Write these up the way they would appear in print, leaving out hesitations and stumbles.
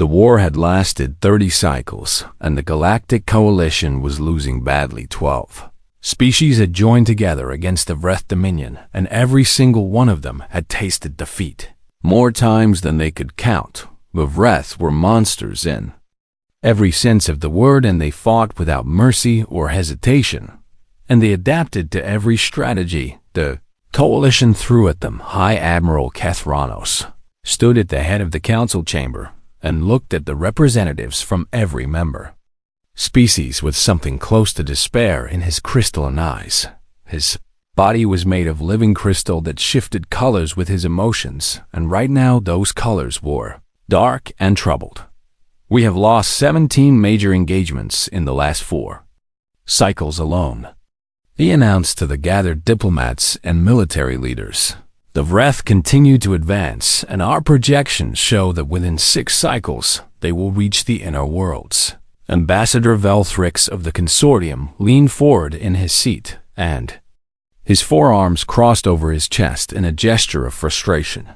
The war had lasted 30 cycles, and the Galactic Coalition was losing badly 12. Species had joined together against the Vreth Dominion, and every single one of them had tasted defeat. More times than they could count, the Vreth were monsters in every sense of the word, and they fought without mercy or hesitation. And they adapted to every strategy the Coalition threw at them. High Admiral Kethranos stood at the head of the council chamber and looked at the representatives from every member species with something close to despair in his crystalline eyes. His body was made of living crystal that shifted colors with his emotions, and right now those colors were dark and troubled. We have lost 17 major engagements in the last 4 cycles alone, he announced to the gathered diplomats and military leaders. The Vreth continue to advance, and our projections show that within 6 cycles they will reach the inner worlds. Ambassador Velthrix of the consortium leaned forward in his seat, and his forearms crossed over his chest in a gesture of frustration.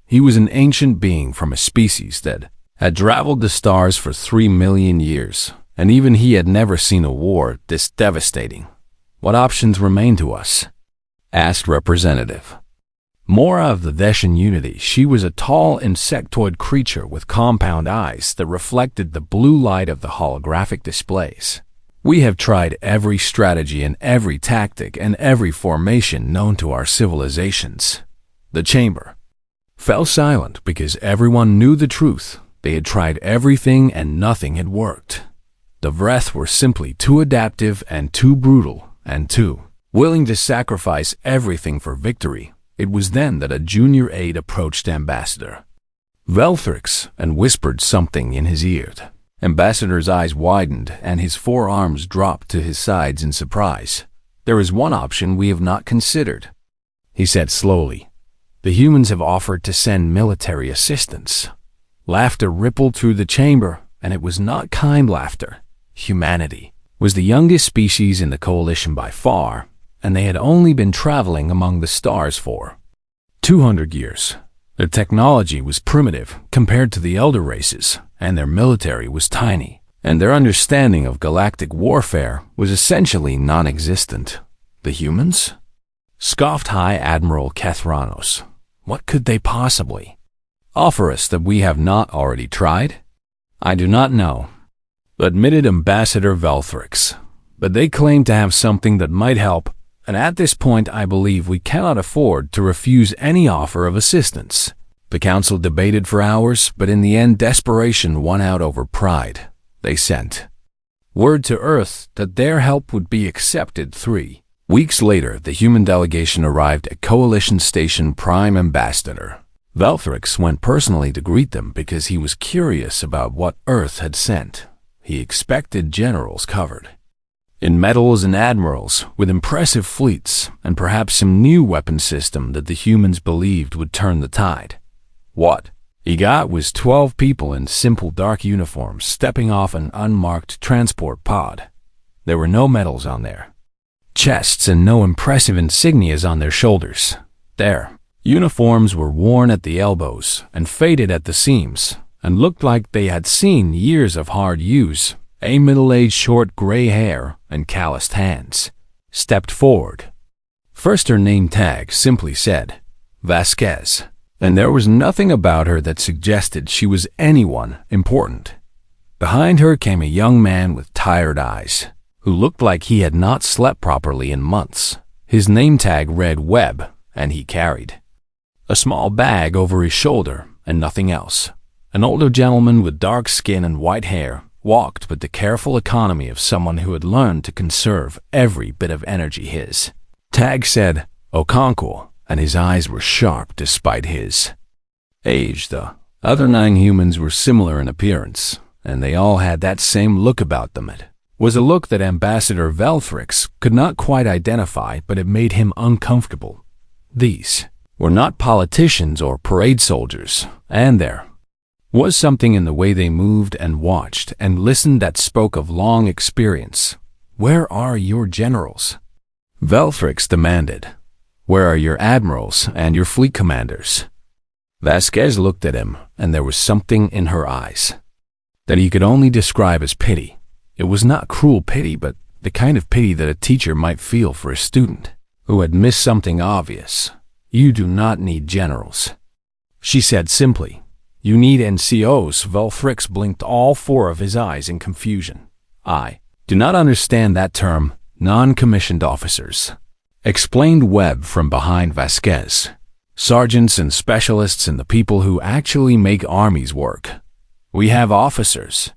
He was an ancient being from a species that had traveled the stars for 3 million years, and even he had never seen a war this devastating. What options remain to us? Asked Representative Mora of the Deshan Unity. She was a tall insectoid creature with compound eyes that reflected the blue light of the holographic displays. We have tried every strategy and every tactic and every formation known to our civilizations. The chamber fell silent because everyone knew the truth. They had tried everything and nothing had worked. The Vreth were simply too adaptive and too brutal and too willing to sacrifice everything for victory. It was then that a junior aide approached Ambassador Velthrix and whispered something in his ear. Ambassador's eyes widened and his forearms dropped to his sides in surprise. There is one option we have not considered, he said slowly. The humans have offered to send military assistance. Laughter rippled through the chamber, and it was not kind laughter. Humanity was the youngest species in the coalition by far, and they had only been traveling among the stars for 200 years. Their technology was primitive compared to the elder races, and their military was tiny, and their understanding of galactic warfare was essentially non-existent. The humans? Scoffed High Admiral Kethranos. What could they possibly offer us that we have not already tried? I do not know, admitted Ambassador Velthrix, but they claim to have something that might help, and at this point I believe we cannot afford to refuse any offer of assistance. The council debated for hours, but in the end desperation won out over pride. They sent word to Earth that their help would be accepted. 3 weeks later, the human delegation arrived at Coalition Station. Prime Ambassador Velthrix went personally to greet them because he was curious about what Earth had sent. He expected generals covered in metals and admirals with impressive fleets and perhaps some new weapon system that the humans believed would turn the tide. What he got was 12 people in simple dark uniforms stepping off an unmarked transport pod. There were no medals on their chests and no impressive insignias on their shoulders. Their uniforms were worn at the elbows and faded at the seams and looked like they had seen years of hard use. A middle-aged short gray hair and calloused hands stepped forward. First, her name tag simply said Vasquez, and there was nothing about her that suggested she was anyone important. Behind her came a young man with tired eyes, who looked like he had not slept properly in months. His name tag read Webb, and he carried a small bag over his shoulder and nothing else. An older gentleman with dark skin and white hair walked with the careful economy of someone who had learned to conserve every bit of energy. His tag said Okonkwo, and his eyes were sharp despite his age. The other 9 humans were similar in appearance, and they all had that same look about them. It was a look that Ambassador Velthrix could not quite identify, but it made him uncomfortable. These were not politicians or parade soldiers, and there was something in the way they moved and watched and listened that spoke of long experience. Where are your generals? Velthrix demanded. Where are your admirals and your fleet commanders? Vasquez looked at him, and there was something in her eyes that he could only describe as pity. It was not cruel pity, but the kind of pity that a teacher might feel for a student who had missed something obvious. You do not need generals, she said simply. You need NCOs. Velfrix blinked all four of his eyes in confusion. I do not understand that term, non-commissioned officers, explained Webb from behind Vasquez. Sergeants and specialists and the people who actually make armies work. We have officers,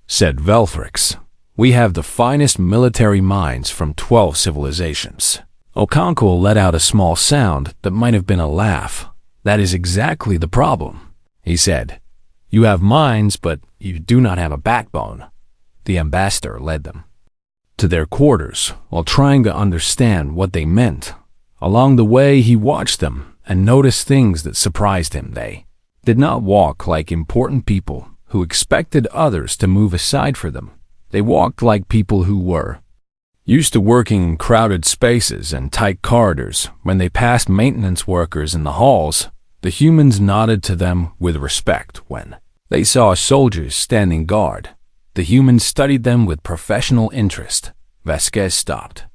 said Velfrix. We have the finest military minds from 12 civilizations. Okonkwo let out a small sound that might have been a laugh. That is exactly the problem, he said. You have minds, but you do not have a backbone. The ambassador led them to their quarters while trying to understand what they meant. Along the way, he watched them and noticed things that surprised him. They did not walk like important people who expected others to move aside for them. They walked like people who were used to working in crowded spaces and tight corridors. When they passed maintenance workers in the halls, the humans nodded to them with respect. When they saw soldiers standing guard, the humans studied them with professional interest. Vasquez stopped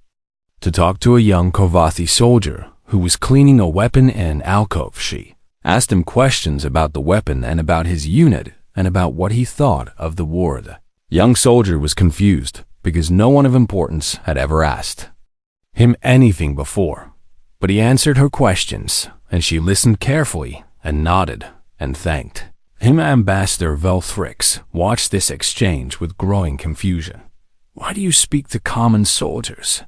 to talk to a young Kovathi soldier who was cleaning a weapon in an alcove. She asked him questions about the weapon and about his unit and about what he thought of the war. The young soldier was confused because no one of importance had ever asked him anything before. But he answered her questions, and she listened carefully and nodded and thanked him. Ambassador Velfrix watched this exchange with growing confusion. Why do you speak to common soldiers?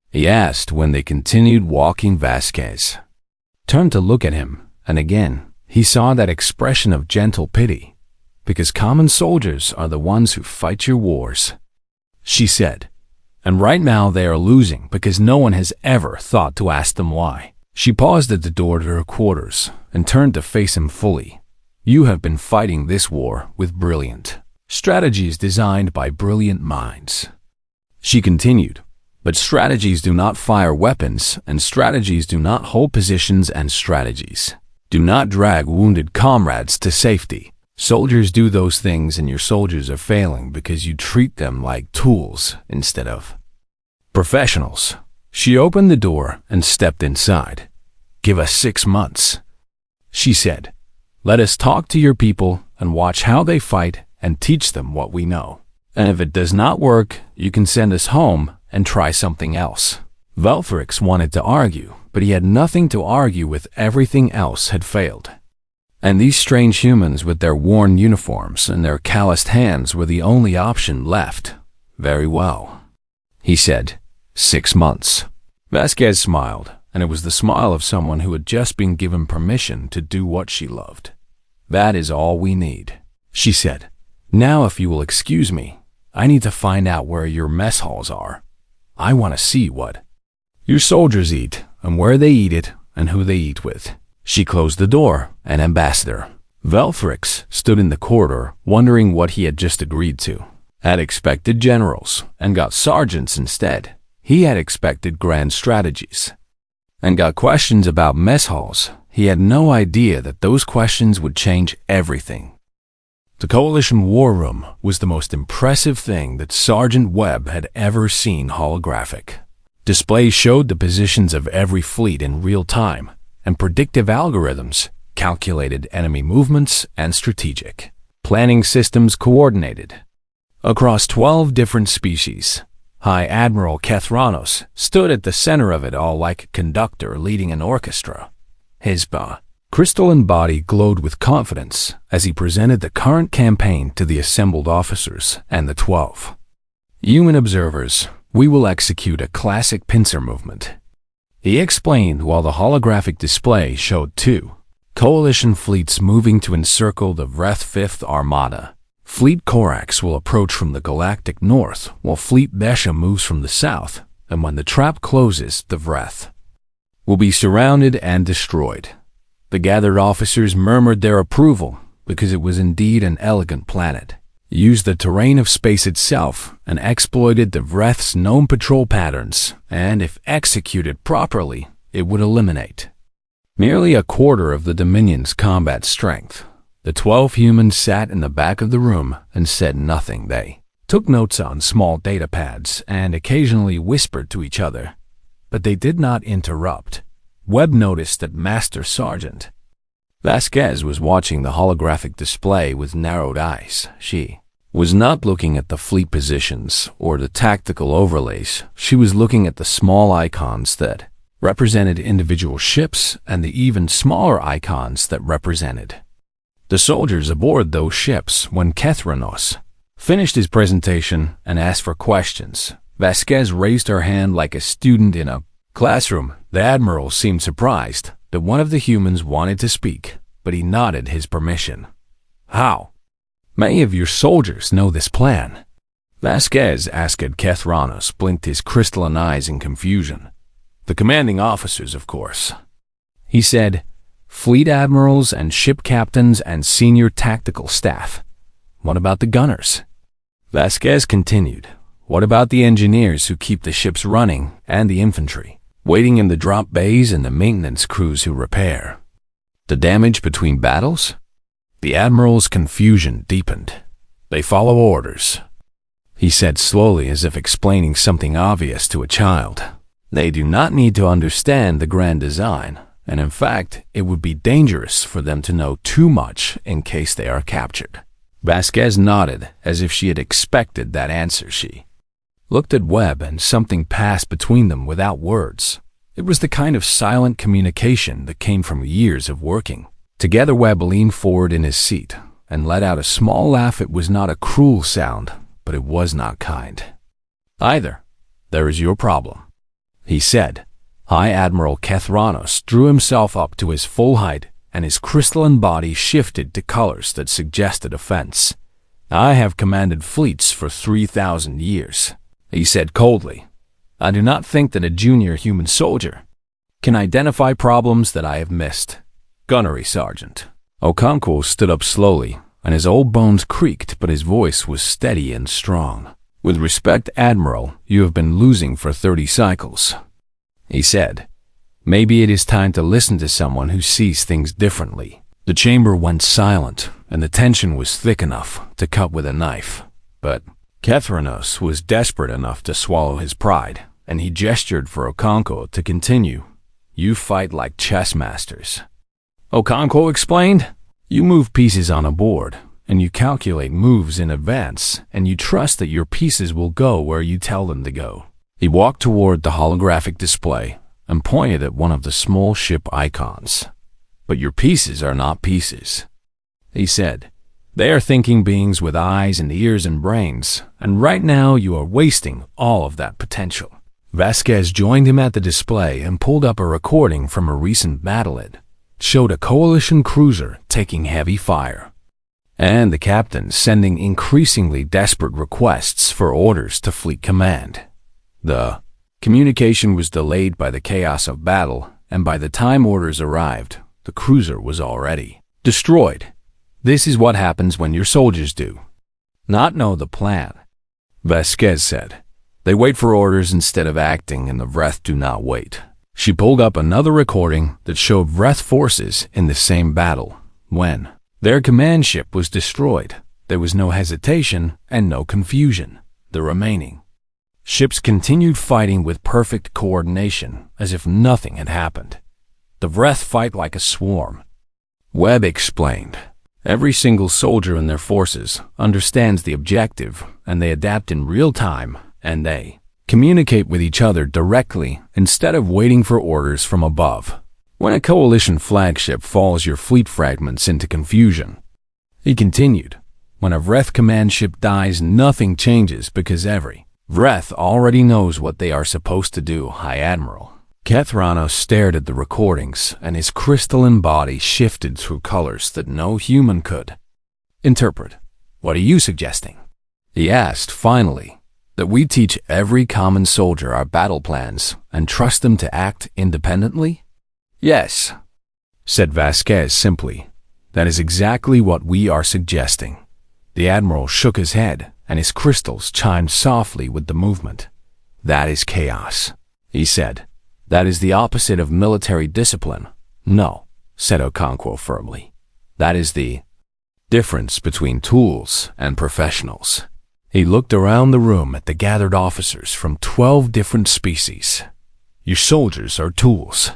He asked when they continued walking. Vasquez turned to look at him, and again he saw that expression of gentle pity. Because common soldiers are the ones who fight your wars, she said. And right now they are losing because no one has ever thought to ask them why. She paused at the door to her quarters and turned to face him fully. You have been fighting this war with brilliant strategies designed by brilliant minds, she continued. But strategies do not fire weapons, and strategies do not hold positions, and strategies do not drag wounded comrades to safety. Soldiers do those things, and your soldiers are failing because you treat them like tools instead of professionals. She opened the door and stepped inside. Give us 6 months, she said. Let us talk to your people and watch how they fight and teach them what we know. And if it does not work, you can send us home and try something else. Velfrix wanted to argue, but he had nothing to argue with. Everything else had failed. And these strange humans with their worn uniforms and their calloused hands were the only option left. Very well, he said. 6 months. Vasquez smiled, and it was the smile of someone who had just been given permission to do what she loved. That is all we need, she said. Now, if you will excuse me, I need to find out where your mess halls are. I want to see what your soldiers eat and where they eat it and who they eat with. She closed the door, and Ambassador Velfrix stood in the corridor wondering what he had just agreed to. Had expected generals and got sergeants instead. He had expected grand strategies and got questions about mess halls. He had no idea that those questions would change everything. The Coalition War Room was the most impressive thing that Sergeant Webb had ever seen. Holographic displays showed the positions of every fleet in real time, and predictive algorithms calculated enemy movements, and strategic planning systems coordinated across 12 different species. High Admiral Kethranos stood at the center of it all like a conductor leading an orchestra. His crystalline body glowed with confidence as he presented the current campaign to the assembled officers and the 12 human observers. We will execute a classic pincer movement, he explained, while the holographic display showed 2 coalition fleets moving to encircle the Vreth 5th Armada. Fleet Korax will approach from the galactic north, while Fleet Besha moves from the south, and when the trap closes, the Vreth will be surrounded and destroyed. The gathered officers murmured their approval, because it was indeed an elegant planet. Used the terrain of space itself and exploited the Vreth's known patrol patterns, and if executed properly, it would eliminate nearly a quarter of the Dominion's combat strength. The 12 humans sat in the back of the room and said nothing. They took notes on small data pads and occasionally whispered to each other, but they did not interrupt. Webb noticed that Master Sergeant Vasquez was watching the holographic display with narrowed eyes. She was not looking at the fleet positions or the tactical overlays. She was looking at the small icons that represented individual ships and the even smaller icons that represented the soldiers aboard those ships. When Kethranos finished his presentation and asked for questions, Vasquez raised her hand like a student in a classroom. The Admiral seemed surprised that one of the humans wanted to speak, but he nodded his permission. How many of your soldiers know this plan? Vasquez asked. Kethranos blinked his crystalline eyes in confusion. The commanding officers, of course. He said, fleet admirals and ship captains and senior tactical staff. What about the gunners? Vasquez continued, what about the engineers who keep the ships running and the infantry, waiting in the drop bays and the maintenance crews who repair the damage between battles? The Admiral's confusion deepened. They follow orders, he said slowly, as if explaining something obvious to a child. They do not need to understand the grand design, and in fact, it would be dangerous for them to know too much in case they are captured. Vasquez nodded as if she had expected that answer. She looked at Webb, and something passed between them without words. It was the kind of silent communication that came from years of working together. Webb leaned forward in his seat and let out a small laugh. It was not a cruel sound, but it was not kind either. There is your problem, he said. High Admiral Kethranos drew himself up to his full height, and his crystalline body shifted to colors that suggested offense. I have commanded fleets for 3,000 years, he said coldly. I do not think that a junior human soldier can identify problems that I have missed. Gunnery Sergeant Okonkwo stood up slowly, and his old bones creaked, but his voice was steady and strong. With respect, Admiral, you have been losing for 30 cycles, he said. Maybe it is time to listen to someone who sees things differently. The chamber went silent, and the tension was thick enough to cut with a knife. But Kethranos was desperate enough to swallow his pride, and he gestured for Okonkwo to continue. You fight like chess masters, Okonkwo explained. You move pieces on a board, and you calculate moves in advance, and you trust that your pieces will go where you tell them to go. He walked toward the holographic display and pointed at one of the small ship icons. But your pieces are not pieces, he said. They are thinking beings with eyes and ears and brains, and right now you are wasting all of that potential. Vasquez joined him at the display and pulled up a recording from a recent battle. It showed a coalition cruiser taking heavy fire, and the captain sending increasingly desperate requests for orders to fleet command. The communication was delayed by the chaos of battle, and by the time orders arrived, the cruiser was already destroyed. This is what happens when your soldiers do not know the plan, Vasquez said. They wait for orders instead of acting, and the Vreth do not wait. She pulled up another recording that showed Vreth forces in the same battle. When their command ship was destroyed, there was no hesitation and no confusion. The remaining ships continued fighting with perfect coordination, as if nothing had happened. The Vreth fight like a swarm, Webb explained. Every single soldier in their forces understands the objective, and they adapt in real time, and they communicate with each other directly instead of waiting for orders from above. When a coalition flagship falls, your fleet fragments into confusion. He continued. When a Vreth command ship dies, nothing changes because every Vreth already knows what they are supposed to do, High Admiral. Kethranos stared at the recordings, and his crystalline body shifted through colors that no human could interpret. What are you suggesting? He asked finally. That we teach every common soldier our battle plans and trust them to act independently? Yes, said Vasquez simply. That is exactly what we are suggesting. The Admiral shook his head, and his crystals chimed softly with the movement. That is chaos, he said. That is the opposite of military discipline. No, said Okonkwo firmly. That is the difference between tools and professionals. He looked around the room at the gathered officers from 12 different species. Your soldiers are tools,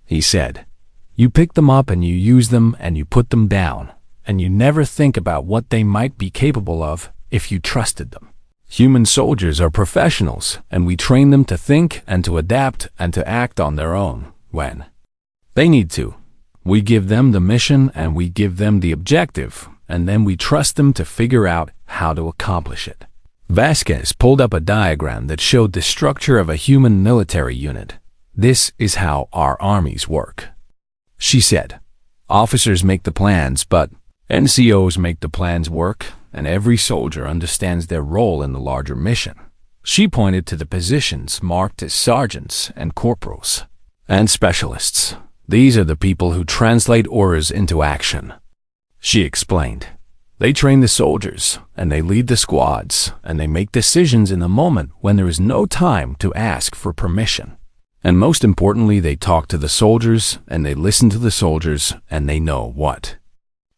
he said. You pick them up and you use them and you put them down, and you never think about what they might be capable of if you trusted them. Human soldiers are professionals, and we train them to think and to adapt and to act on their own when they need to. We give them the mission and we give them the objective, and then we trust them to figure out how to accomplish it. Vasquez pulled up a diagram that showed the structure of a human military unit. This is how our armies work, she said. Officers make the plans, but NCOs make the plans work, and every soldier understands their role in the larger mission. She pointed to the positions marked as sergeants and corporals and specialists. These are the people who translate orders into action, she explained. They train the soldiers, and they lead the squads, and they make decisions in the moment when there is no time to ask for permission. And most importantly, they talk to the soldiers, and they listen to the soldiers, and they know what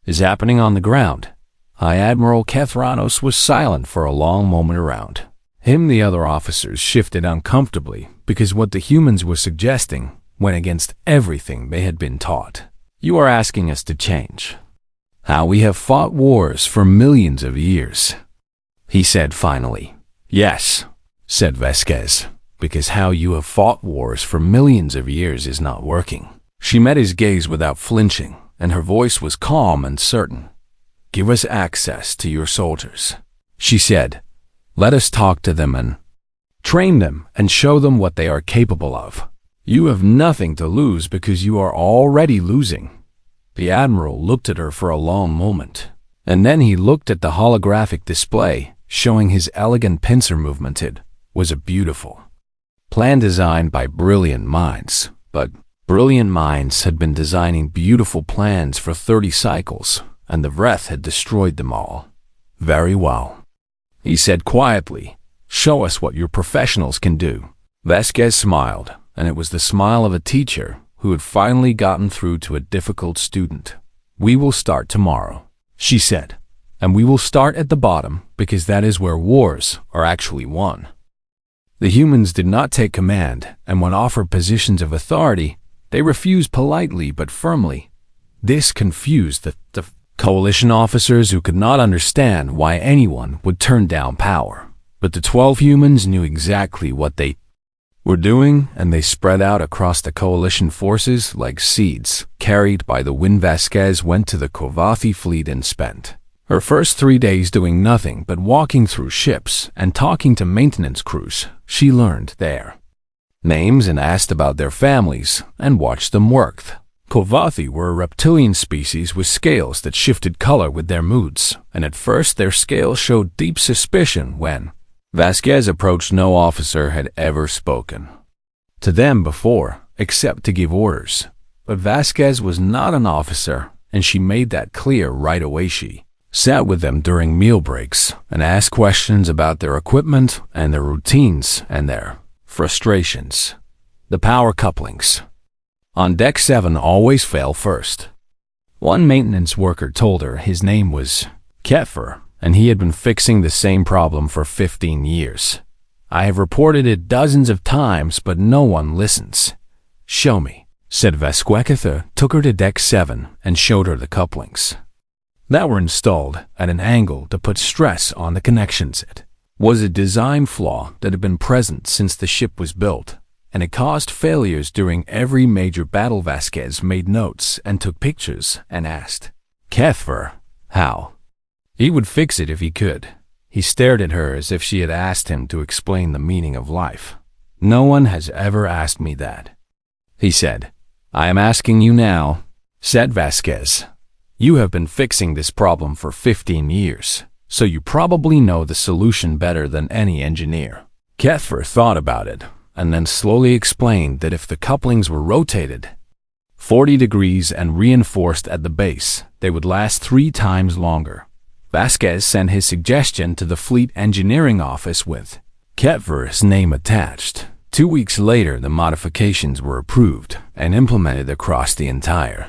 is happening on the ground. High Admiral Kethranos was silent for a long moment around him. The other officers shifted uncomfortably because what the humans were suggesting went against everything they had been taught. You are asking us to change how we have fought wars for millions of years, he said finally. Yes, said Vasquez, because how you have fought wars for millions of years is not working. She met his gaze without flinching, and her voice was calm and certain. Give us access to your soldiers, she said. Let us talk to them and train them and show them what they are capable of. You have nothing to lose because you are already losing. The Admiral looked at her for a long moment, and then he looked at the holographic display showing his elegant pincer movement. It was a beautiful plan designed by brilliant minds, but brilliant minds had been designing beautiful plans for 30 cycles, and the Vreth had destroyed them all. Very well, he said quietly. Show us what your professionals can do. Vasquez smiled, and it was the smile of a teacher who had finally gotten through to a difficult student. We will start tomorrow, she said, and we will start at the bottom because that is where wars are actually won. The humans did not take command, and when offered positions of authority, they refused politely but firmly. This confused the coalition officers who could not understand why anyone would turn down power. But the 12 humans knew exactly what they were doing, and they spread out across the coalition forces like seeds carried by the wind. Vasquez went to the Kovathi fleet and spent her first 3 days doing nothing but walking through ships and talking to maintenance crews. She learned their names and asked about their families and watched them work. Kovathi were a reptilian species with scales that shifted color with their moods, and at first their scales showed deep suspicion when Vasquez approached. No officer had ever spoken to them before, except to give orders. But Vasquez was not an officer, and she made that clear right away. She sat with them during meal breaks and asked questions about their equipment and their routines and their frustrations. The power couplings on Deck 7 always fail first. One maintenance worker told her his name was Kefir, and he had been fixing the same problem for 15 years. I have reported it dozens of times, but no one listens. Show me, said Vasquez. Took her to Deck 7 and showed her the couplings that were installed at an angle to put stress on the connections. It was a design flaw that had been present since the ship was built, and it caused failures during every major battle. Vasquez made notes and took pictures and asked Kefir how he would fix it if he could. He stared at her as if she had asked him to explain the meaning of life. No one has ever asked me that, he said. I am asking you now, said Vasquez. You have been fixing this problem for 15 years, so you probably know the solution better than any engineer. Kefir thought about it, and then slowly explained that if the couplings were rotated 40 degrees and reinforced at the base, they would last 3 times longer. Vasquez sent his suggestion to the Fleet Engineering Office with Kefir's name attached. 2 weeks later, the modifications were approved and implemented across the entire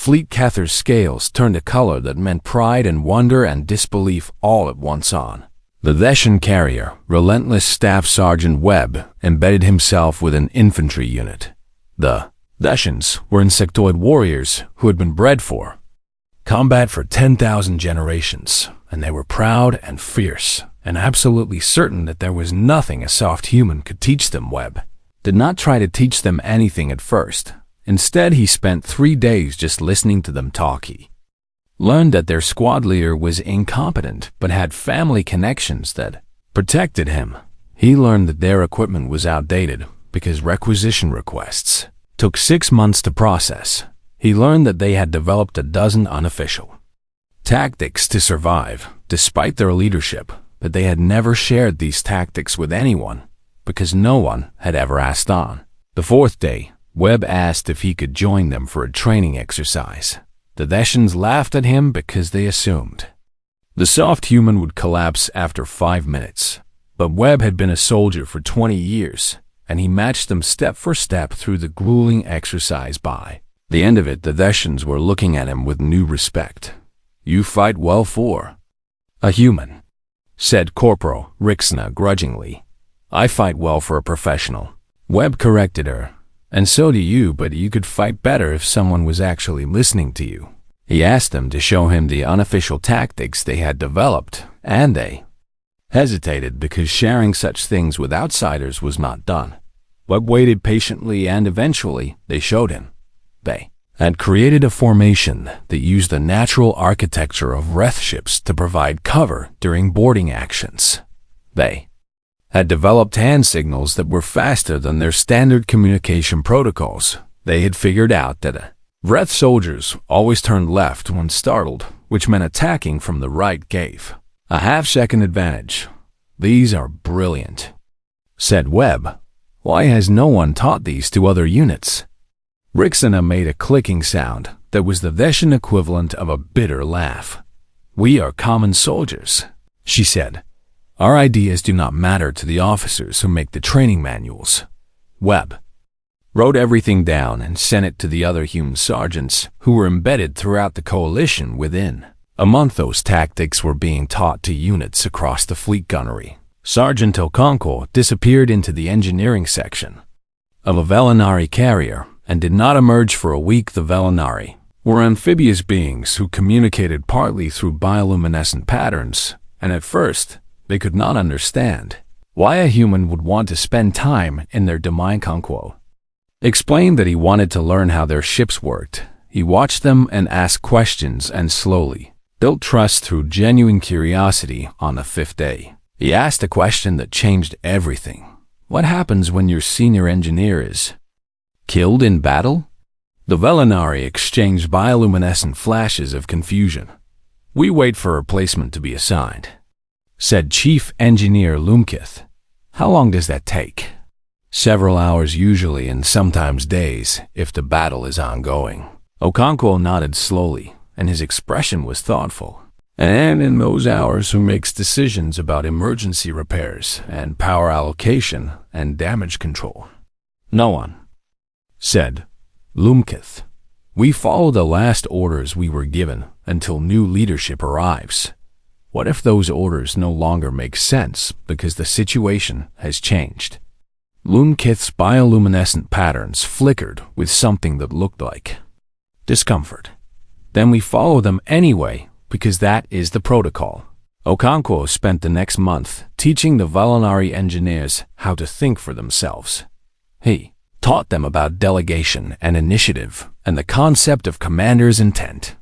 Fleet Cather's scales turned a color that meant pride and wonder and disbelief all at once on. The Theshan carrier, relentless Staff Sergeant Webb, embedded himself with an infantry unit. The Theshans were insectoid warriors who had been bred for combat for 10,000 generations, and they were proud and fierce, and absolutely certain that there was nothing a soft human could teach them. Webb did not try to teach them anything at first. Instead, he spent 3 days just listening to them talk. He learned that their squad leader was incompetent but had family connections that protected him. He learned that their equipment was outdated because requisition requests took 6 months to process. He learned that they had developed a dozen unofficial tactics to survive, despite their leadership, but they had never shared these tactics with anyone because no one had ever asked on. The 4th day, Webb asked if he could join them for a training exercise. The Theshans laughed at him because they assumed the soft human would collapse after 5 minutes. But Webb had been a soldier for 20 years, and he matched them step for step through the grueling exercise. By the end of it, the Theshans were looking at him with new respect. "You fight well for a human," said Corporal Rixna grudgingly. "I fight well for a professional." Webb corrected her. "And so do you, but you could fight better if someone was actually listening to you." He asked them to show him the unofficial tactics they had developed, and they hesitated because sharing such things with outsiders was not done. Webb waited patiently, and eventually they showed him. They had created a formation that used the natural architecture of Wraith ships to provide cover during boarding actions. They had developed hand signals that were faster than their standard communication protocols. They had figured out that Wraith soldiers always turned left when startled, which meant attacking from the right gave a half-second advantage. "These are brilliant," said Webb. "Why has no one taught these to other units?" Rixana made a clicking sound that was the Theshan equivalent of a bitter laugh. "We are common soldiers," she said. "Our ideas do not matter to the officers who make the training manuals." Webb wrote everything down and sent it to the other human sergeants who were embedded throughout the coalition. Within a month, those tactics were being taught to units across the fleet gunnery. Sergeant Okonkwo disappeared into the engineering section of a Velinari carrier and did not emerge for a week. The Velinari were amphibious beings who communicated partly through bioluminescent patterns, and at first they could not understand why a human would want to spend time in their domain. Okonkwo explained that he wanted to learn how their ships worked. He watched them and asked questions and slowly built trust through genuine curiosity. On the 5th day, he asked a question that changed everything. "What happens when your senior engineer is killed in battle?" The Velinari exchanged bioluminescent flashes of confusion. "We wait for a replacement to be assigned," said Chief Engineer Lumkith. "How long does that take?" "Several hours usually, and sometimes days if the battle is ongoing." Okonkwo nodded slowly, and his expression was thoughtful. "And in those hours, who makes decisions about emergency repairs and power allocation and damage control?" "No one," said Lumkith. "We follow the last orders we were given until new leadership arrives. What if those orders no longer make sense because the situation has changed?" Lumkith's bioluminescent patterns flickered with something that looked like discomfort. "Then we follow them anyway, because that is the protocol." Okonkwo spent the next month teaching the Velinari engineers how to think for themselves. He taught them about delegation and initiative and the concept of commander's intent.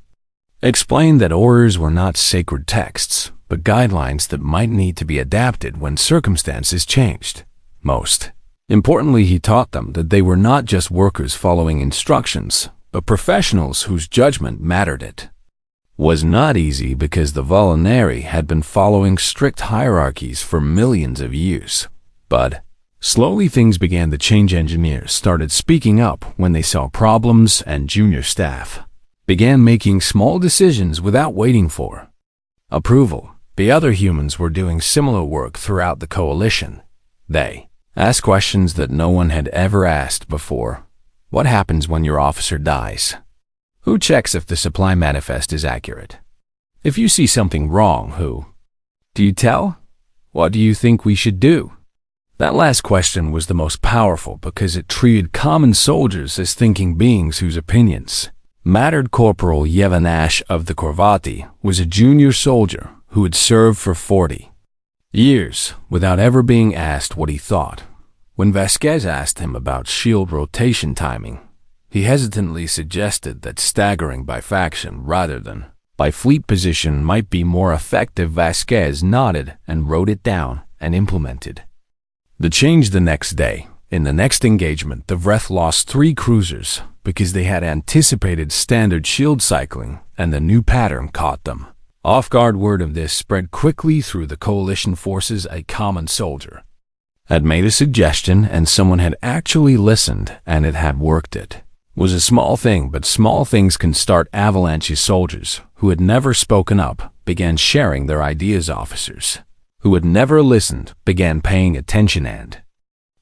Explained that orders were not sacred texts, but guidelines that might need to be adapted when circumstances changed. Most importantly, he taught them that they were not just workers following instructions, but professionals whose judgment mattered. It was not easy because the Velinari had been following strict hierarchies for millions of years. But slowly things began to change. Engineers started speaking up when they saw problems, and junior staff began making small decisions without waiting for approval. The other humans were doing similar work throughout the coalition. They asked questions that no one had ever asked before. What happens when your officer dies? Who checks if the supply manifest is accurate? If you see something wrong, who do you tell? What do you think we should do? That last question was the most powerful because it treated common soldiers as thinking beings whose opinions mattered. Corporal Yevanash of the Korvati was a junior soldier who had served for 40 years without ever being asked what he thought. When Vasquez asked him about shield rotation timing, he hesitantly suggested that staggering by faction rather than by fleet position might be more effective. Vasquez nodded and wrote it down and implemented the change the next day. In the next engagement, the Vreth lost 3 cruisers because they had anticipated standard shield cycling and the new pattern caught them off guard. Word of this spread quickly through the coalition forces. A common soldier had made a suggestion and someone had actually listened, and it had worked. It was a small thing, but small things can start avalanches. Soldiers who had never spoken up began sharing their ideas. Officers who had never listened began paying attention, and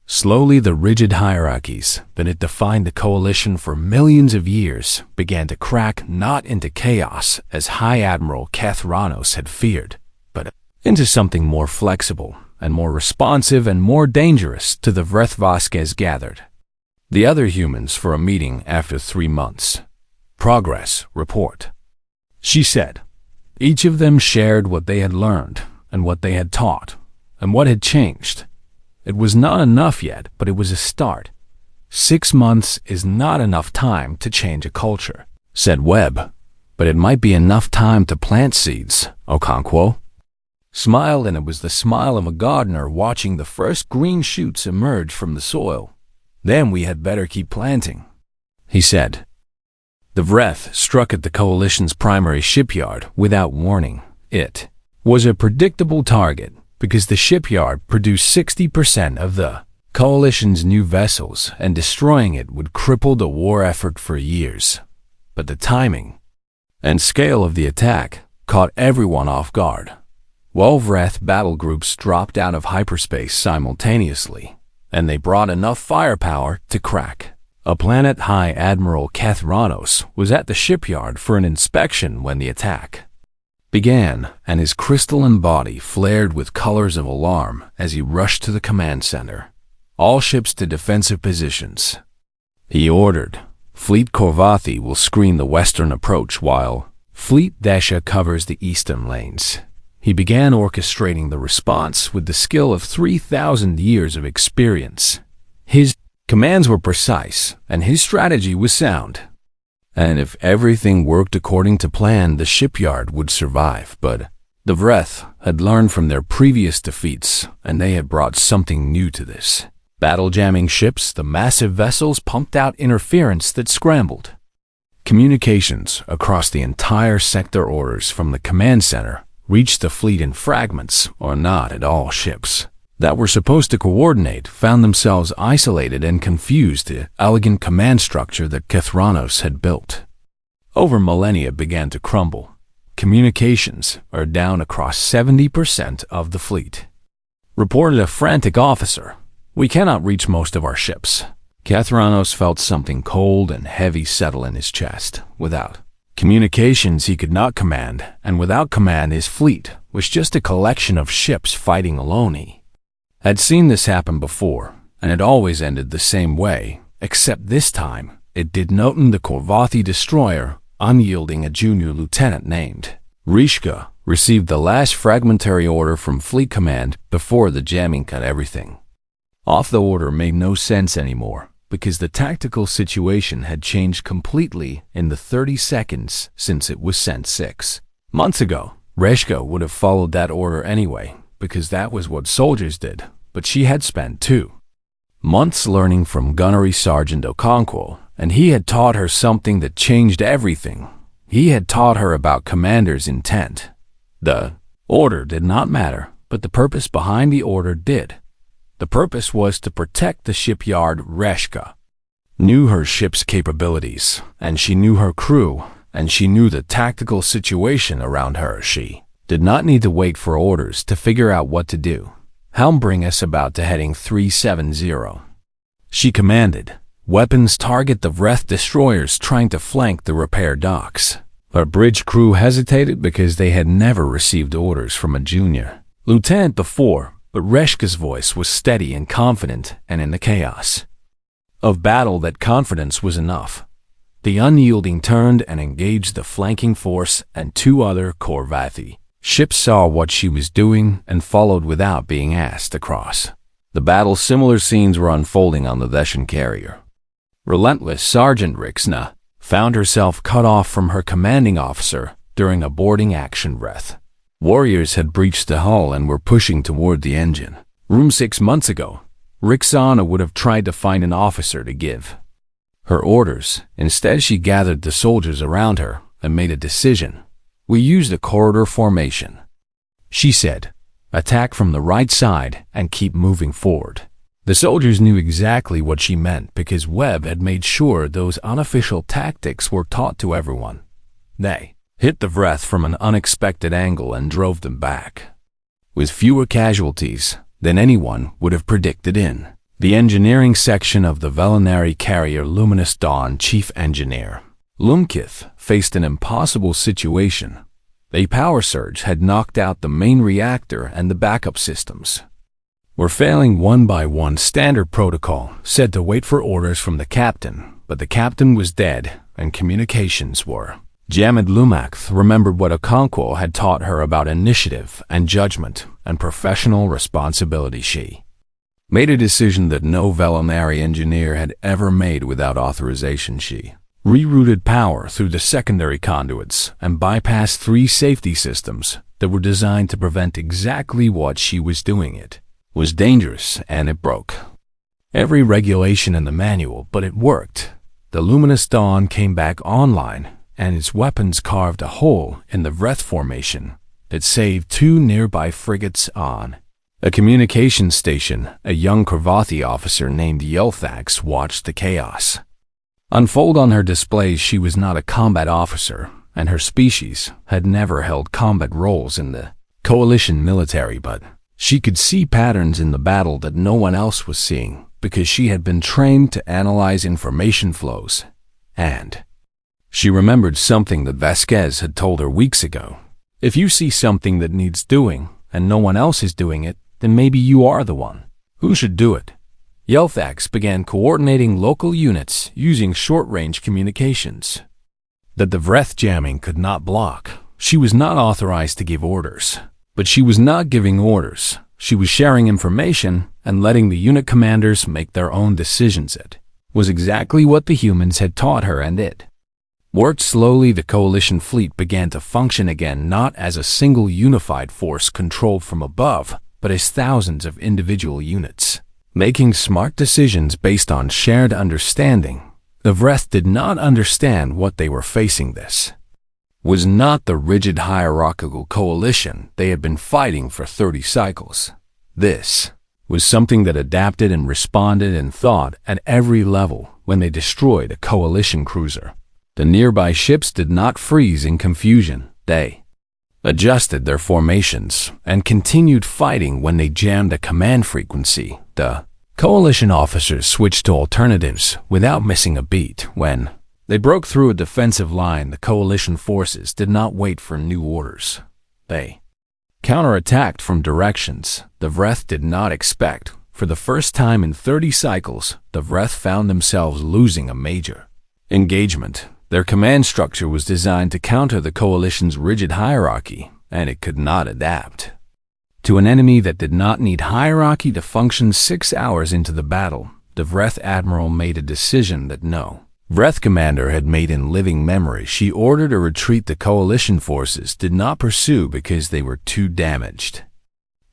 slowly the rigid hierarchies that had defined the coalition for millions of years began to crack, not into chaos as High Admiral Kethranos had feared, but into something more flexible and more responsive and more dangerous to the Vreth. Vasquez gathered the other humans for a meeting after 3 months. Progress report, she said. Each of them shared what they had learned and what they had taught and what had changed. It was not enough yet, but it was a start. 6 months is not enough time to change a culture, said Webb, but it might be enough time to plant seeds. Okonkwo smiled, and it was the smile of a gardener watching the first green shoots emerge from the soil. Then we had better keep planting, he said. The Vreth struck at the coalition's primary shipyard without warning. It was a predictable target because the shipyard produced 60% of the coalition's new vessels, and destroying it would cripple the war effort for years. But the timing and scale of the attack caught everyone off guard. 12 Vreth battle groups dropped out of hyperspace simultaneously, and they brought enough firepower to crack a planet. High Admiral Kethranos was at the shipyard for an inspection when the attack began, and his crystalline body flared with colors of alarm as he rushed to the command center. All ships to defensive positions, he ordered. Fleet Korvathi will screen the western approach while Fleet Desha covers the eastern lanes. He began orchestrating the response with the skill of 3,000 years of experience. His commands were precise, and his strategy was sound. And if everything worked according to plan, the shipyard would survive. But the Vreth had learned from their previous defeats, and they had brought something new to this. Battle-jamming ships, the massive vessels pumped out interference that scrambled communications across the entire sector. Orders from the command center reached the fleet in fragments, or not at all. Ships that were supposed to coordinate found themselves isolated and confused. The elegant command structure that Kethranos had built over millennia began to crumble. Communications are down across 70% of the fleet, reported a frantic officer. We cannot reach most of our ships. Kethranos felt something cold and heavy settle in his chest. Without communications, he could not command, and without command, his fleet was just a collection of ships fighting alone. He had seen this happen before, and it always ended the same way, except this time it did not. The Korvathi destroyer, unyielding a junior lieutenant named Rishka, received the last fragmentary order from Fleet Command before the jamming cut everything off. The order made no sense anymore, because the tactical situation had changed completely in the 30 seconds since it was sent 6 months ago. Reshka would have followed that order anyway, because that was what soldiers did, but she had spent 2 months learning from Gunnery Sergeant Okonkwo, and he had taught her something that changed everything. He had taught her about commander's intent. The order did not matter, but the purpose behind the order did. The purpose was to protect the shipyard. Reshka knew her ship's capabilities, and she knew her crew, and she knew the tactical situation around her. She did not need to wait for orders to figure out what to do. Helm, bring us about to heading 370. She commanded. Weapons target the Vreth destroyers trying to flank the repair docks. Our bridge crew hesitated because they had never received orders from a junior lieutenant before, but Reshka's voice was steady and confident, and in the chaos of battle that confidence was enough. The unyielding turned and engaged the flanking force, and 2 other Korvathi ships saw what she was doing and followed without being asked to cross. The battle similar scenes were unfolding on the Veshan carrier. Relentless Sergeant Rixna found herself cut off from her commanding officer during a boarding action breath. Warriors had breached the hull and were pushing toward the engine room 6 months ago. Rixana would have tried to find an officer to give her orders. Instead, she gathered the soldiers around her and made a decision. "We used a corridor formation," she said. "Attack from the right side and keep moving forward." The soldiers knew exactly what she meant because Webb had made sure those unofficial tactics were taught to everyone. They hit the Vreth from an unexpected angle and drove them back, with fewer casualties than anyone would have predicted. In the engineering section of the Velinari carrier, Luminous Dawn Chief Engineer Lumkith faced an impossible situation. A power surge had knocked out the main reactor and the backup systems were failing one by one. Standard protocol said to wait for orders from the captain, but the captain was dead and communications were jammed. Lumakth remembered what Okonkwo had taught her about initiative and judgment and professional responsibility. She made a decision that no Velinari engineer had ever made without authorization. She rerouted power through the secondary conduits and bypassed 3 safety systems that were designed to prevent exactly what she was doing. It was dangerous and it broke every regulation in the manual, but it worked. The Luminous Dawn came back online and its weapons carved a hole in the Vreth formation that saved 2 nearby frigates. On a communications station, a young Korvathi officer named Yelthax watched the chaos unfold on her displays. She was not a combat officer, and her species had never held combat roles in the coalition military, but she could see patterns in the battle that no one else was seeing because she had been trained to analyze information flows. And she remembered something that Vasquez had told her weeks ago. If you see something that needs doing and no one else is doing it, then maybe you are the one who should do it. Yelthax began coordinating local units using short-range communications that the Vreth jamming could not block. She was not authorized to give orders, but she was not giving orders. She was sharing information and letting the unit commanders make their own decisions. It was exactly what the humans had taught her, and it worked. Slowly, the coalition fleet began to function again, not as a single unified force controlled from above, but as thousands of individual units, making smart decisions based on shared understanding. The Vreth did not understand what they were facing. This was not the rigid hierarchical coalition they had been fighting for 30 cycles. This was something that adapted and responded and thought at every level. When they destroyed a coalition cruiser, the nearby ships did not freeze in confusion. They adjusted their formations and continued fighting. When they jammed a command frequency, the coalition officers switched to alternatives without missing a beat. When they broke through a defensive line, the coalition forces did not wait for new orders. They counterattacked from directions the Vreth did not expect. For the first time in 30 cycles, the Vreth found themselves losing a major engagement. Their command structure was designed to counter the coalition's rigid hierarchy, and it could not adapt to an enemy that did not need hierarchy to function. 6 hours into the battle, the Vreth admiral made a decision that no Vreth commander had made in living memory. She ordered a retreat. The coalition forces did not pursue because they were too damaged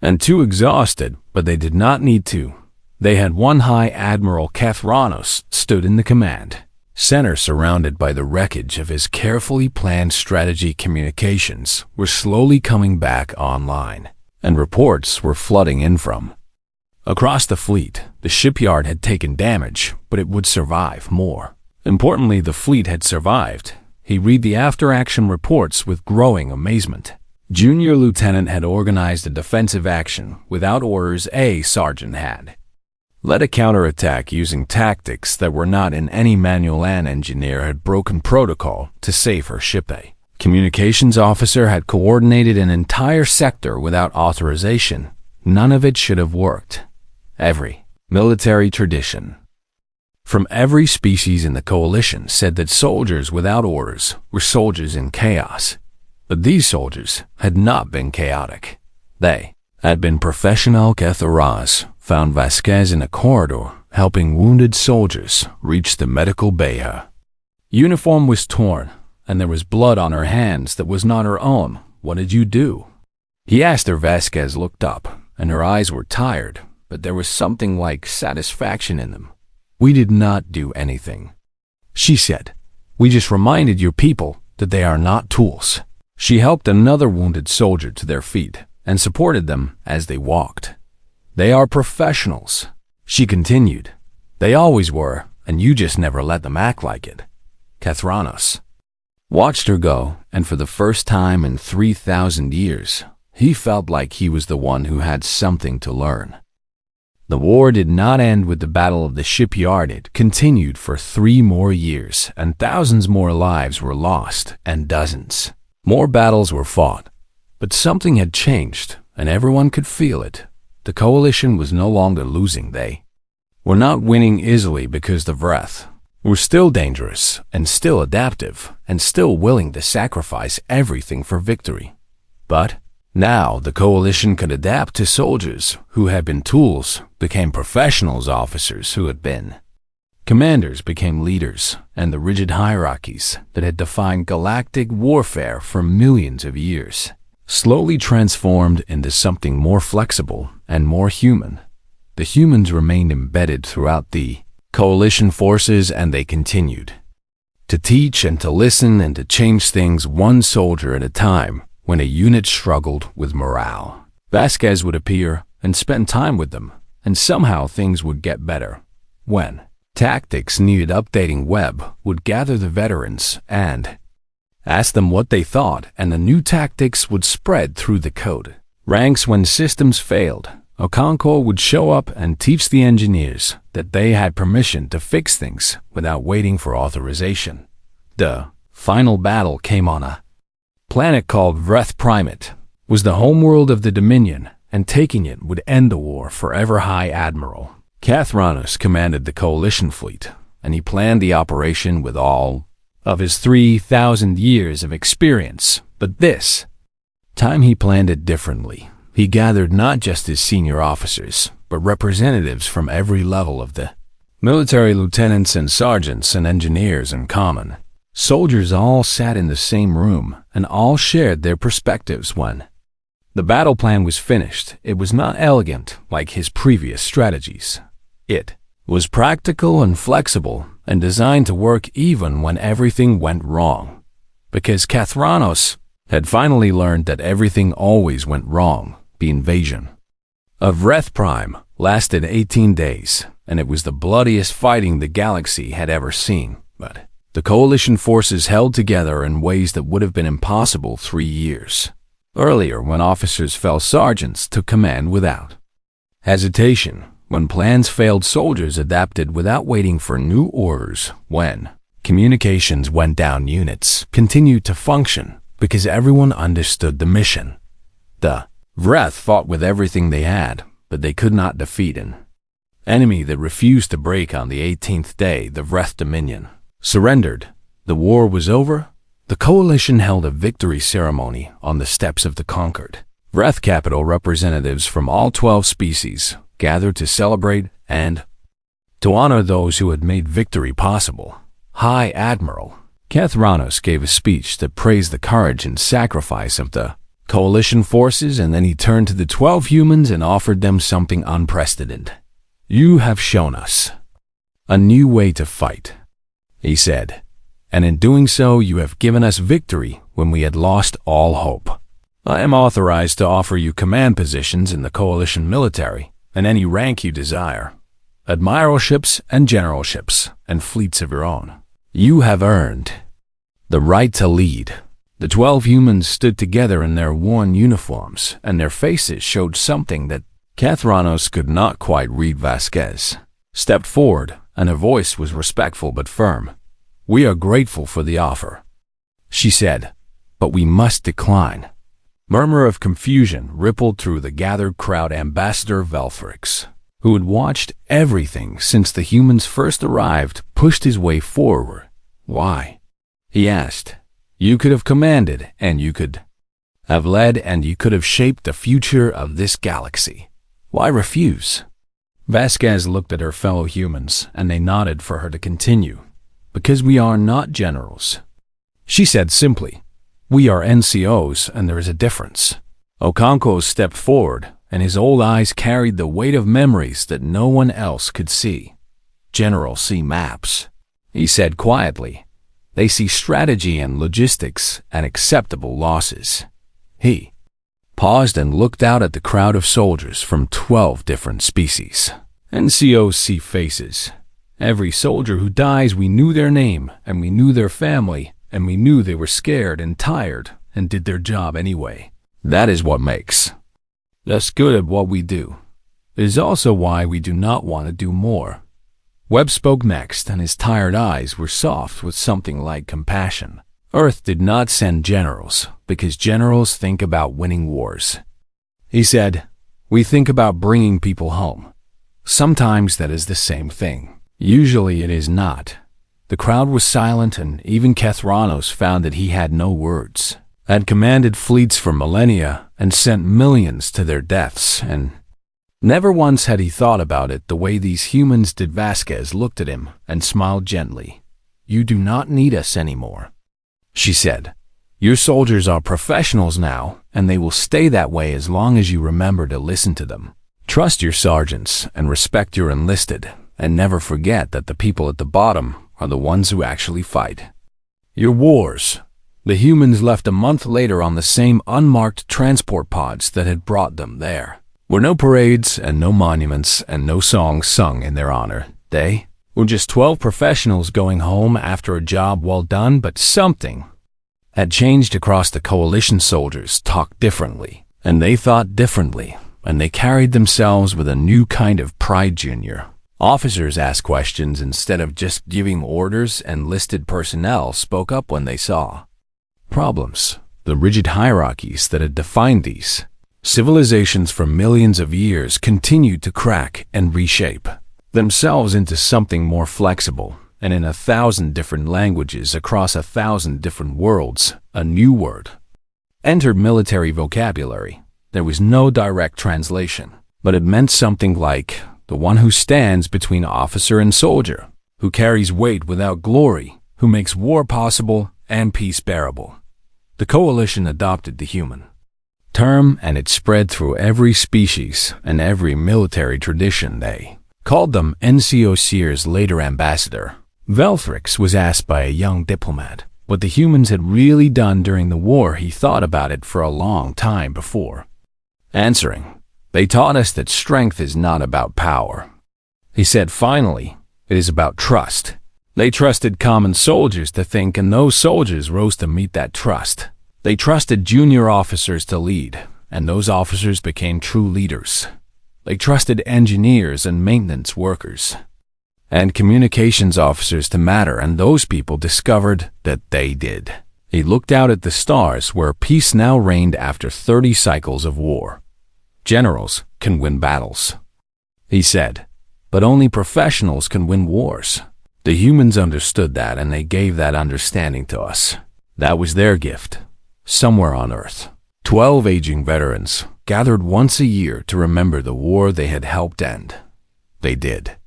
and too exhausted, but they did not need to. They had one High Admiral Kathranos stood in the command center, surrounded by the wreckage of his carefully planned strategy. Communications were slowly coming back online, and reports were flooding in from across the fleet. The shipyard had taken damage, but it would survive. More importantly, the fleet had survived. He read the after-action reports with growing amazement. Junior lieutenant had organized a defensive action without orders. A sergeant had led a counterattack using tactics that were not in any manual. An engineer had broken protocol to save her ship. A communications officer had coordinated an entire sector without authorization. None of it should have worked. Every military tradition from every species in the coalition said that soldiers without orders were soldiers in chaos. But these soldiers had not been chaotic. They had been professional. Catharas found Vasquez in a corridor, helping wounded soldiers reach the medical bay. Her uniform was torn, and there was blood on her hands that was not her own. "What did you do?" he asked her. Vasquez looked up, and her eyes were tired, but there was something like satisfaction in them. "We did not do anything," she said. "We just reminded your people that they are not tools." She helped another wounded soldier to their feet and supported them as they walked. "They are professionals," she continued. "They always were, and you just never let them act like it." Cathranos watched her go, and for the first time in 3,000 years, he felt like he was the one who had something to learn. The war did not end with the Battle of the Shipyard. It continued for 3 more years, and thousands more lives were lost, and dozens more battles were fought. But something had changed, and everyone could feel it. The coalition was no longer losing. They were not winning easily because the Vreth were still dangerous, and still adaptive, and still willing to sacrifice everything for victory. But now the coalition could adapt to soldiers who had been tools, became professionals. Officers who had been commanders became leaders, and the rigid hierarchies that had defined galactic warfare for millions of years slowly transformed into something more flexible and more human. The humans remained embedded throughout the coalition forces, and they continued to teach and to listen and to change things one soldier at a time. When a unit struggled with morale, Vasquez would appear and spend time with them, and somehow things would get better. When tactics needed updating, Webb would gather the veterans and ask them what they thought, and the new tactics would spread through the code ranks. When systems failed, Okonkwo would show up and teach the engineers that they had permission to fix things without waiting for authorization. The final battle came on a planet called Vreth. Primate was the homeworld of the Dominion, and taking it would end the war forever. High Admiral Cathranos commanded the coalition fleet, and he planned the operation with all of his 3,000 years of experience. But this time he planned it differently. He gathered not just his senior officers, but representatives from every level of the military. Lieutenants and sergeants and engineers and common soldiers all sat in the same room and all shared their perspectives. When the battle plan was finished, it was not elegant like his previous strategies. It was practical and flexible and designed to work even when everything went wrong. Because Cathranos had finally learned that everything always went wrong. The invasion of Vreth Prime lasted 18 days, and it was the bloodiest fighting the galaxy had ever seen. But the coalition forces held together in ways that would have been impossible 3 years earlier, when officers fell. Sergeants took command without hesitation. When plans failed, soldiers adapted without waiting for new orders. When communications went down, units continued to function because everyone understood the mission. The Vreth fought with everything they had, but they could not defeat an enemy that refused to break. On the 18th day, the Vreth Dominion surrendered. The war was over. The coalition held a victory ceremony on the steps of the conquered Vreth capital. Representatives from all 12 species gathered to celebrate and to honor those who had made victory possible. High Admiral Cathranos gave a speech that praised the courage and sacrifice of the coalition forces, and then he turned to the 12 humans and offered them something unprecedented. "You have shown us a new way to fight," he said, "and in doing so you have given us victory when we had lost all hope. I am authorized to offer you command positions in the coalition military, and any rank you desire, admiralships and generalships, and fleets of your own. You have earned the right to lead." The 12 humans stood together in their worn uniforms, and their faces showed something that Cathranos could not quite read Vasquez, stepped forward, and her voice was respectful but firm. "We are grateful for the offer," she said, "but we must decline." Murmur of confusion rippled through the gathered crowd. Ambassador Velfrix, who had watched everything since the humans first arrived, pushed his way forward. "Why?" he asked. "You could have commanded, and you could have led, and you could have shaped the future of this galaxy. Why refuse?" Vasquez looked at her fellow humans, and they nodded for her to continue. "Because we are not generals," she said simply. "We are NCOs, and there is a difference." Okonkwo stepped forward, and his old eyes carried the weight of memories that no one else could see. "Generals see maps," he said quietly. "They see strategy and logistics and acceptable losses." He paused and looked out at the crowd of soldiers from 12 different species. "NCOs see faces. Every soldier who dies, we knew their name, and we knew their family, and we knew they were scared and tired and did their job anyway. That is what makes us good at what we do. It is also why we do not want to do more." Webb spoke next, and his tired eyes were soft with something like compassion. "Earth did not send generals, because generals think about winning wars," he said. "We think about bringing people home. Sometimes that is the same thing. Usually it is not." The crowd was silent, and even Cathranos found that he had no words. Had commanded fleets for millennia and sent millions to their deaths, and never once had he thought about it the way these humans did. Vasquez looked at him and smiled gently. "You do not need us anymore," she said. "Your soldiers are professionals now, and they will stay that way as long as you remember to listen to them. Trust your sergeants and respect your enlisted, and never forget that the people at the bottom are the ones who actually fight. Your wars." The humans left a month later on the same unmarked transport pods that had brought them there. Were no parades and no monuments and no songs sung in their honor. They were just 12 professionals going home after a job well done, but something had changed across the coalition. Soldiers talked differently, and they thought differently, and they carried themselves with a new kind of pride. Junior officers asked questions instead of just giving orders, and enlisted personnel spoke up when they saw problems. The rigid hierarchies that had defined these civilizations for millions of years continued to crack and reshape themselves into something more flexible, and in 1,000 different languages across 1,000 different worlds, a new word entered military vocabulary. There was no direct translation, but it meant something like the one who stands between officer and soldier, who carries weight without glory, who makes war possible and peace bearable. The coalition adopted the human term, and it spread through every species and every military tradition. They called them NCO Sears, later ambassador. Velfrix was asked by a young diplomat what the humans had really done during the war. He thought about it for a long time before answering. "They taught us that strength is not about power," he said finally. "It is about trust." They trusted common soldiers to think, and those soldiers rose to meet that trust. They trusted junior officers to lead, and those officers became true leaders. They trusted engineers and maintenance workers and communications officers to matter, and those people discovered that they did. He looked out at the stars where peace now reigned after 30 cycles of war. "Generals can win battles," he said, "but only professionals can win wars." The humans understood that, and they gave that understanding to us. That was their gift. Somewhere on Earth, 12 aging veterans gathered once a year to remember the war they had helped end. They did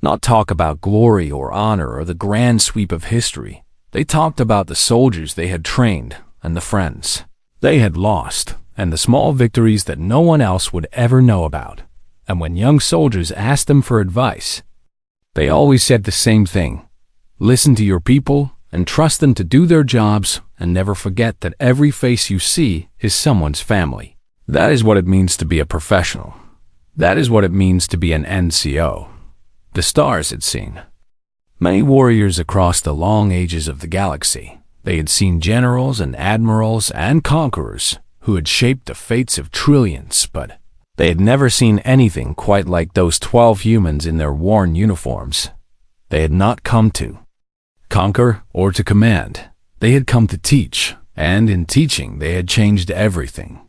not talk about glory or honor or the grand sweep of history. They talked about the soldiers they had trained and the friends they had lost and the small victories that no one else would ever know about. And when young soldiers asked them for advice, they always said the same thing: listen to your people and trust them to do their jobs, and never forget that every face you see is someone's family. That is what it means to be a professional. That is what it means to be an NCO. The stars had seen many warriors across the long ages of the galaxy. They had seen generals and admirals and conquerors who had shaped the fates of trillions, but They had never seen anything quite like those 12 humans in their worn uniforms. They had not come to conquer or to command. They had come to teach, and in teaching they had changed everything.